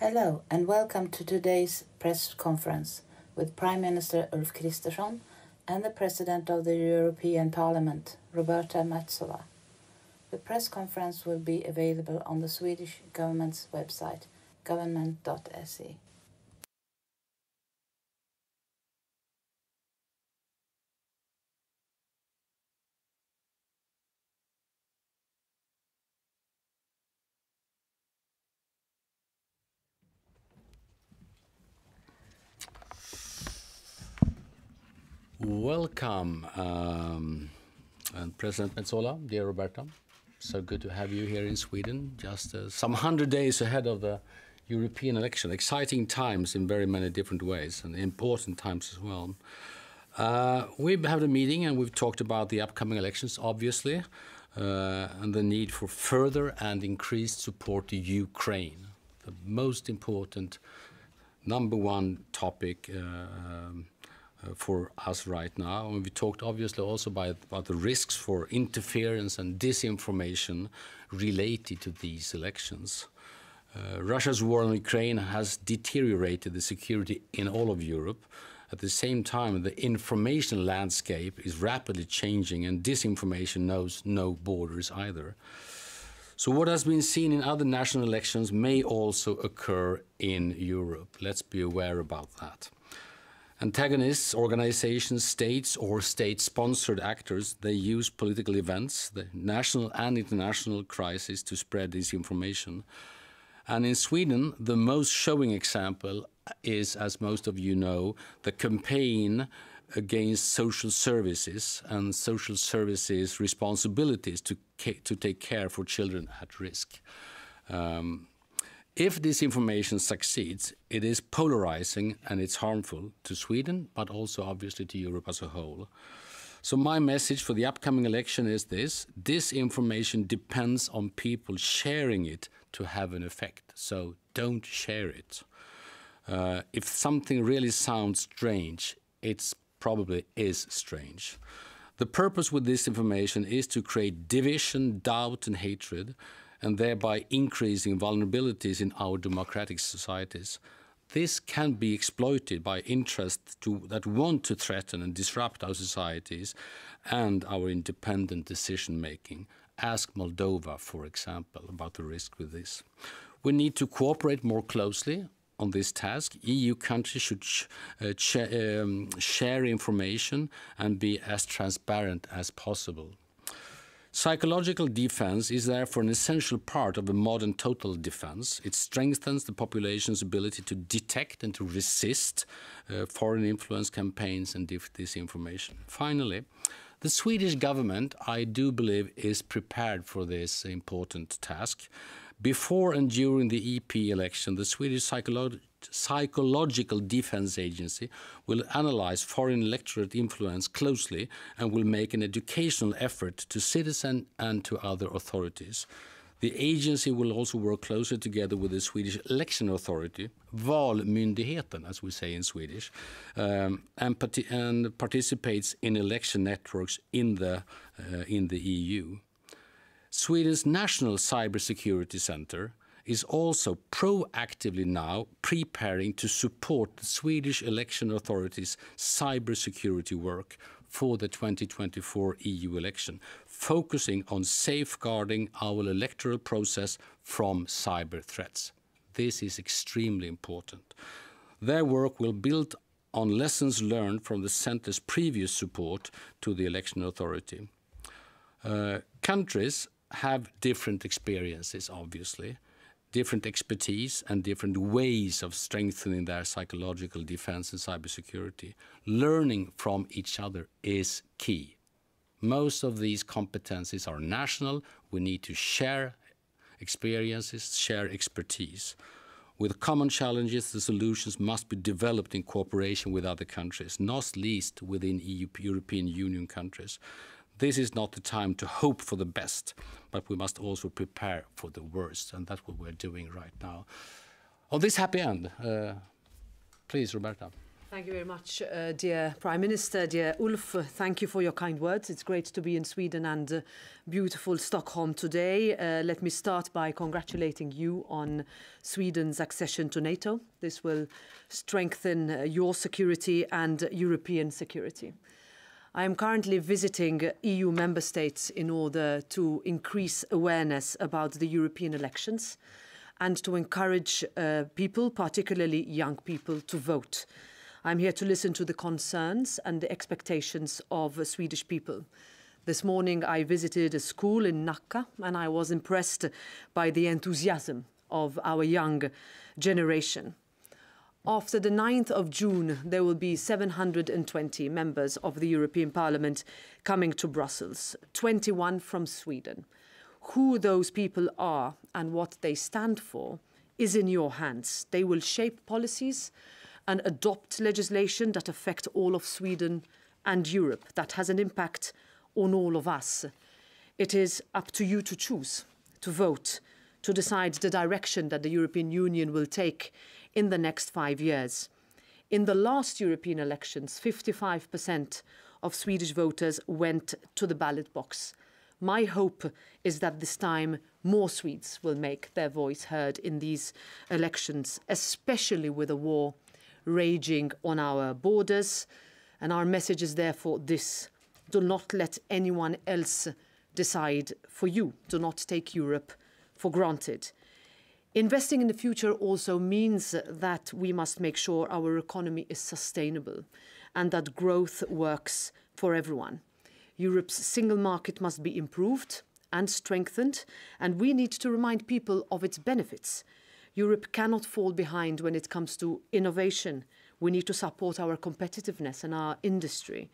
Hello and welcome to today's press conference with Prime Minister Ulf Kristersson and the President of the European Parliament, Roberta Metsola. The press conference will be available on the Swedish government's website, government.se. Welcome, and President Metsola, dear Roberta. So good to have you here in Sweden, just some 100 days ahead of the European election. Exciting times in very many different ways, and important times as well. We've had a meeting and we've talked about the upcoming elections, obviously, and the need for further and increased support to Ukraine. The most important, number one topic for us right now. And we talked obviously also about the risks for interference and disinformation related to these elections. Russia's war on Ukraine has deteriorated the security in all of Europe. At the same time, the information landscape is rapidly changing and disinformation knows no borders either. So what has been seen in other national elections may also occur in Europe. Let's be aware about that. Antagonists, organizations, states or state-sponsored actors, they use political events, the national and international crisis to spread disinformation. And in Sweden, the most showing example is, as most of you know, the campaign against social services and social services responsibilities to take care for children at risk. If this information succeeds, it is polarizing and it's harmful to Sweden, but also obviously to Europe as a whole. So my message for the upcoming election is this: disinformation depends on people sharing it to have an effect. So don't share it. If something really sounds strange, it probably is strange. The purpose with this information is to create division, doubt and hatred, and thereby increasing vulnerabilities in our democratic societies. This can be exploited by interests that want to threaten and disrupt our societies and our independent decision-making. Ask Moldova, for example, about the risk with this. We need to cooperate more closely on this task. EU countries should share information and be as transparent as possible. Psychological defense is therefore an essential part of a modern total defense. It strengthens the population's ability to detect and to resist foreign influence campaigns and disinformation. Finally, the Swedish government, I do believe, is prepared for this important task. Before and during the EP election, the Swedish Psychological Defense Agency will analyze foreign electorate influence closely and will make an educational effort to citizens and to other authorities. The agency will also work closer together with the Swedish election authority, Valmyndigheten, as we say in Swedish, and participates in election networks in the EU. Sweden's National Cybersecurity Center is also proactively now preparing to support the Swedish election authorities' cybersecurity work for the 2024 EU election, focusing on safeguarding our electoral process from cyber threats. This is extremely important. Their work will build on lessons learned from the center's previous support to the election authority. Countries have different experiences, obviously, different expertise and different ways of strengthening their psychological defense and cybersecurity. Learning from each other is key. Most of these competencies are national. We need to share experiences, share expertise. With common challenges, the solutions must be developed in cooperation with other countries, not least within European Union countries. This is not the time to hope for the best, but we must also prepare for the worst, and that's what we're doing right now. On this happy end, please, Roberta. Thank you very much, dear Prime Minister, dear Ulf. Thank you for your kind words. It's great to be in Sweden and beautiful Stockholm today. Let me start by congratulating you on Sweden's accession to NATO. This will strengthen your security and European security. I am currently visiting EU member states in order to increase awareness about the European elections and to encourage people, particularly young people, to vote. I'm here to listen to the concerns and the expectations of Swedish people. This morning I visited a school in Nacka and I was impressed by the enthusiasm of our young generation. After the 9th of June, there will be 720 members of the European Parliament coming to Brussels, 21 from Sweden. Who those people are and what they stand for is in your hands. They will shape policies and adopt legislation that affect all of Sweden and Europe, that has an impact on all of us. It is up to you to choose, to vote, to decide the direction that the European Union will take in the next 5 years. In the last European elections, 55% of Swedish voters went to the ballot box. My hope is that this time more Swedes will make their voice heard in these elections, especially with a war raging on our borders. And our message is therefore this: do not let anyone else decide for you. Do not take Europe for granted. Investing in the future also means that we must make sure our economy is sustainable and that growth works for everyone. Europe's single market must be improved and strengthened, and we need to remind people of its benefits. Europe cannot fall behind when it comes to innovation. We need to support our competitiveness and our industry.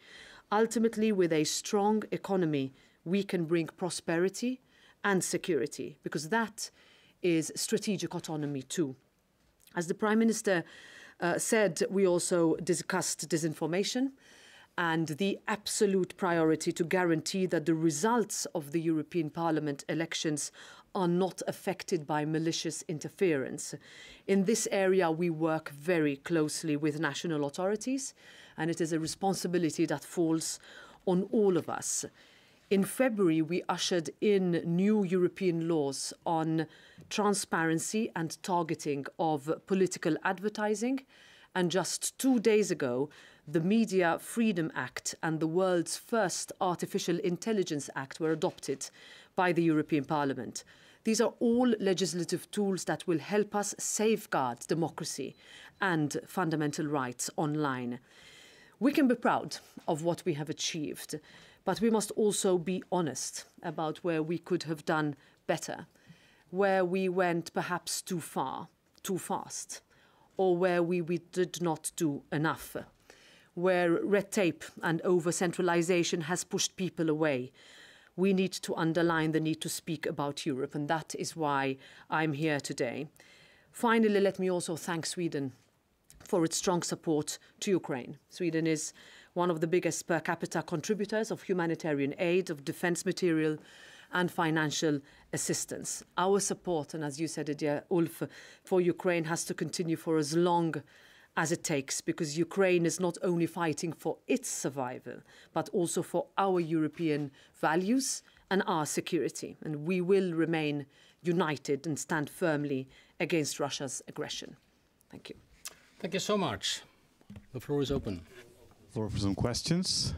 Ultimately, with a strong economy, we can bring prosperity and security, because that is strategic autonomy too. As the Prime Minister said, we also discussed disinformation and the absolute priority to guarantee that the results of the European Parliament elections are not affected by malicious interference. In this area, we work very closely with national authorities, and it is a responsibility that falls on all of us. In February, we ushered in new European laws on transparency and targeting of political advertising. And just 2 days ago, the Media Freedom Act and the world's first Artificial Intelligence Act were adopted by the European Parliament. These are all legislative tools that will help us safeguard democracy and fundamental rights online. We can be proud of what we have achieved, but we must also be honest about where we could have done better, where we went perhaps too far, too fast, or where we did not do enough, where red tape and over-centralization has pushed people away. We need to underline the need to speak about Europe, and that is why I'm here today. Finally, let me also thank Sweden for its strong support to Ukraine. Sweden is one of the biggest per capita contributors of humanitarian aid, of defense material and financial assistance. Our support, and as you said, dear Ulf, for Ukraine has to continue for as long as it takes, because Ukraine is not only fighting for its survival, but also for our European values and our security. And we will remain united and stand firmly against Russia's aggression. Thank you. Thank you so much. The floor is open. Floor for some questions.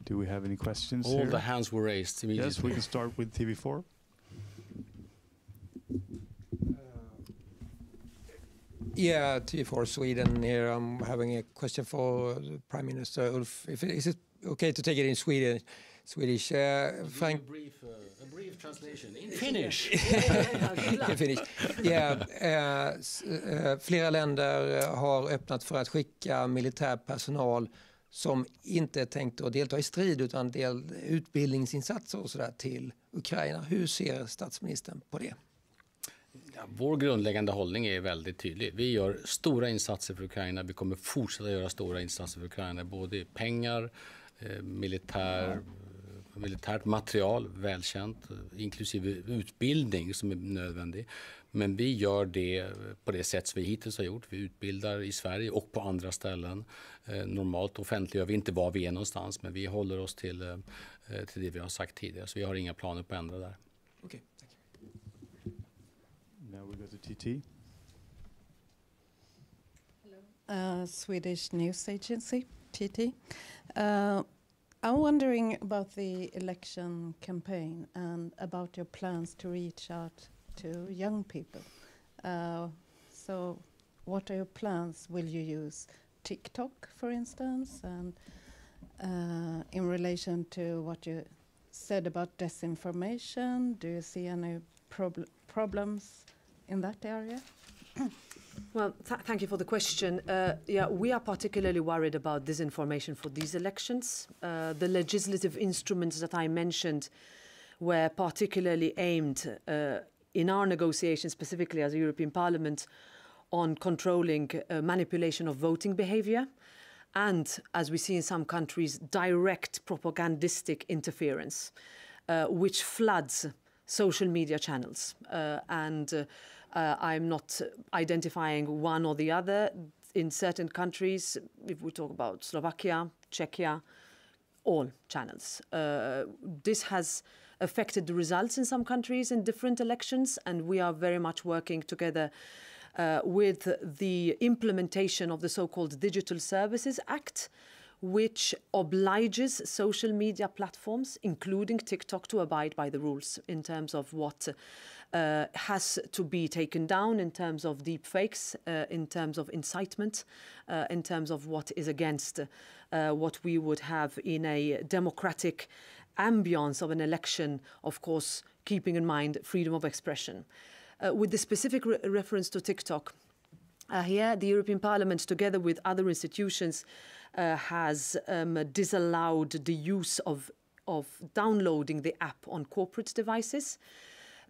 Do we have any questions All here? the hands were raised immediately. Yes, we can start with TV4. Yeah, TV4 Sweden here. I'm having a question for Prime Minister Ulf. Is it okay to take it in Swedish? Frank, a brief translation in Finnish. In Finnish. Yeah, flera länder har öppnat för att skicka militär personal som inte är tänkt att delta i strid utan utbildningsinsatser och sådär till Ukraina. Hur ser statsministern på det? Ja, vår grundläggande hållning är väldigt tydlig. Vi gör stora insatser för Ukraina. Vi kommer fortsätta göra stora insatser för Ukraina, både pengar, militär militärt material, välkänt, inklusive utbildning som är nödvändig. Men vi gör det på det sätt som vi hittills har gjort. Vi utbildar i Sverige och på andra ställen. Normalt offentliggör vi inte var vi är någonstans, men vi håller oss till det vi har sagt tidigare. Så vi har inga planer på att ändra där. Okej, tack. Now we go to TT. Swedish News Agency, TT. I'm wondering about the election campaign and about your plans to reach out to young people. So what are your plans? Will you use TikTok, for instance? And in relation to what you said about disinformation, do you see any problems in that area? Well, thank you for the question. Yeah, we are particularly worried about disinformation for these elections. The legislative instruments that I mentioned were particularly aimed in our negotiations, specifically as a European Parliament, on controlling manipulation of voting behavior and, as we see in some countries, direct propagandistic interference, which floods social media channels. I'm not identifying one or the other. In certain countries, if we talk about Slovakia, Czechia, all channels. This has affected the results in some countries in different elections, and we are very much working together with the implementation of the so-called Digital Services Act, which obliges social media platforms, including TikTok, to abide by the rules in terms of what has to be taken down, in terms of deep fakes, in terms of incitement, in terms of what is against what we would have in a democratic ambience of an election, of course, keeping in mind freedom of expression. With the specific reference to TikTok, here the European Parliament, together with other institutions, has disallowed the use of downloading the app on corporate devices.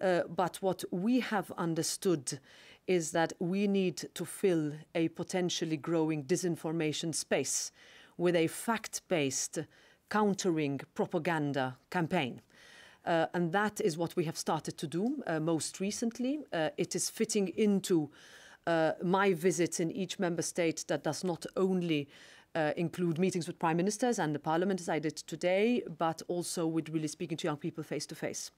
But what we have understood is that we need to fill a potentially growing disinformation space with a fact-based countering propaganda campaign. And that is what we have started to do most recently. It is fitting into my visits in each member state that does not only include meetings with prime ministers and the parliament, as I did today, but also with really speaking to young people face to face.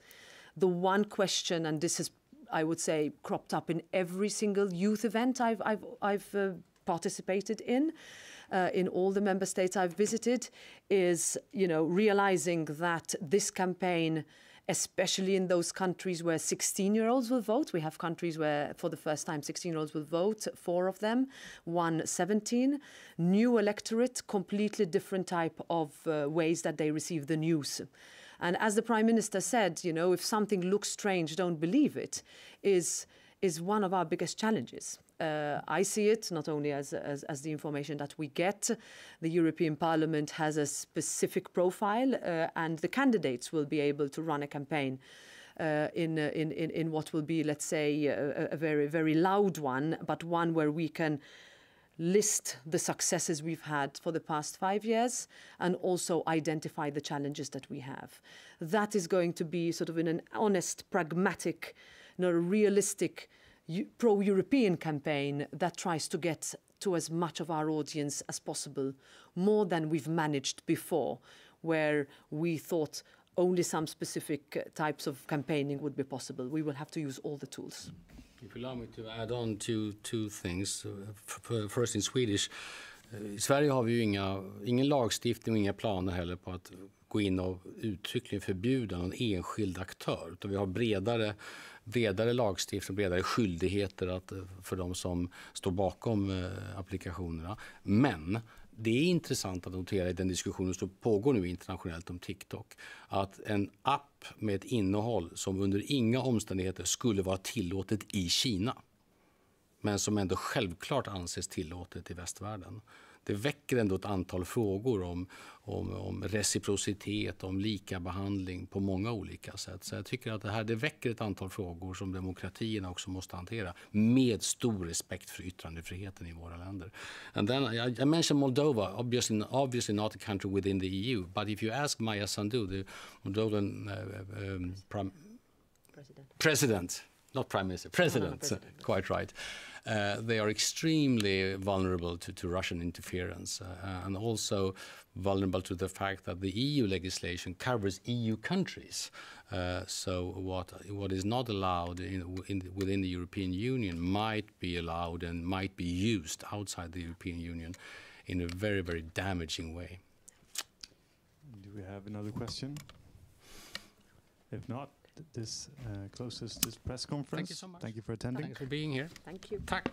The one question, and this has, I would say, cropped up in every single youth event I've participated in all the member states I've visited, is, realizing that this campaign, especially in those countries where 16-year-olds will vote. We have countries where, for the first time, 16-year-olds will vote, 4 of them, 1 17. New electorate, completely different type of ways that they receive the news. And as the Prime Minister said, if something looks strange, don't believe it, is one of our biggest challenges. I see it not only as the information that we get. The European Parliament has a specific profile, and the candidates will be able to run a campaign in what will be, let's say, a very, very loud one, but one where we can list the successes we've had for the past 5 years and also identify the challenges that we have. That is going to be sort of in an honest, pragmatic, realistic, pro-European campaign that tries to get to as much of our audience as possible, more than we've managed before, where we thought only some specific types of campaigning would be possible. We will have to use all the tools. If you allow me to add on to two things. First in Swedish. I Sverige har vi ju ingen lagstiftning och inga planer heller på att gå in och uttryckligen förbjuda någon enskild aktör. Utan vi har bredare lagstiftning, bredare skyldigheter för de som står bakom applikationerna. Men det är intressant att notera i den diskussionen som pågår nu internationellt om TikTok, att en app med ett innehåll som under inga omständigheter skulle vara tillåtet i Kina, men som ändå självklart anses tillåtet i västvärlden. det väcker ändå ett antal frågor om reciprocitet, om lika behandling på många olika sätt. Så jag tycker att det väcker ett antal frågor som demokratierna också måste hantera med stor respekt för yttrandefriheten i våra länder. And then I mentioned Moldova, obviously not a country within the EU, but if you ask Maia Sandu, the Moldovan president, not prime minister, president. Quite right. They are extremely vulnerable to Russian interference and also vulnerable to the fact that the EU legislation covers EU countries. So what is not allowed within the European Union might be allowed and might be used outside the European Union in a very, very damaging way. Do we have another question? If not, this closes this press conference. Thank you so much. Thank you for attending. Thanks for being here. Thank you. Tack.